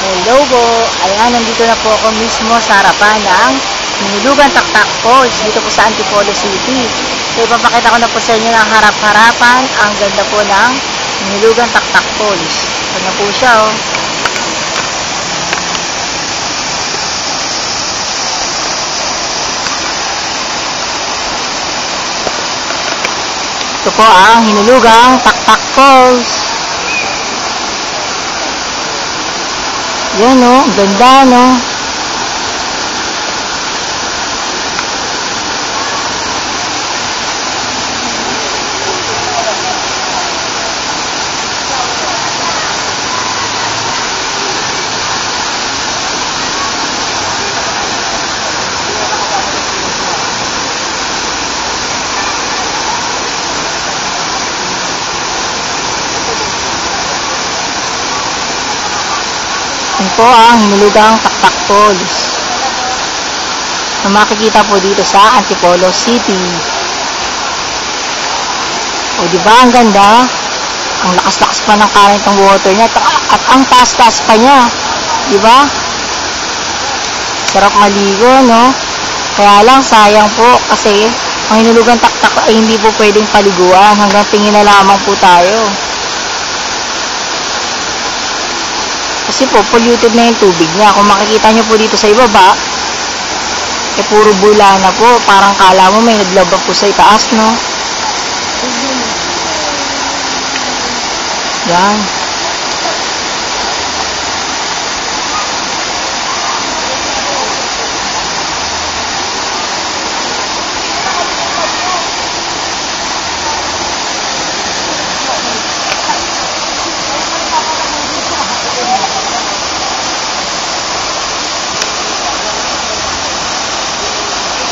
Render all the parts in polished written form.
Hello po. Ayan, nandito na po ako mismo sa harapan ng Hinulugan Taktak Falls dito po sa Antipolo City. So, ipapakita ko na po sa inyo ng harap-harapan ang ganda po ng Hinulugan Taktak Falls. Ito na po siya, oh. Ito po ang Hinulugang Taktak Falls. Yan, oh, ganda, no? Yan po ang Hinulugang Taktak Falls na makikita po dito sa Antipolo City. O diba ang ganda? Ang lakas-lakas pa ng current ng water niya at ang taas-taas pa niya. Diba? Sarap maligo, no? Kaya lang sayang po kasi ang Hinulugang Taktak ay hindi po pwedeng paliguan, hanggang tingin na lamang po tayo. Kasi po, polluted na yung tubig niya. Kung makikita nyo po dito sa ibaba, eh puro bula na po. Parang kala mo may naglaba po sa itaas, no? Yan.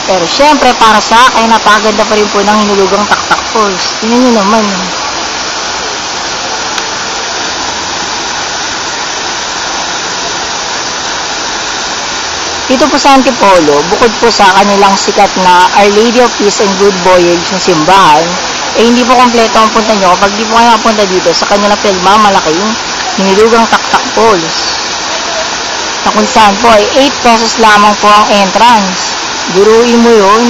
Pero syempre, para sa akin, napaganda pa rin po ng Hinulugang Taktak Falls. Tingnan nyo naman. Dito po sa Antipolo, bukod po sa kanilang sikat na Our Lady of Peace and Good Voyage na simbahan, eh hindi po kompleto ang punta nyo kapag di po kayo punta dito sa kanilang pinagmamalaking Hinulugang Taktak Falls. Na kung saan po ay 8 pesos lamang po ang entrance. Biruin mo yun.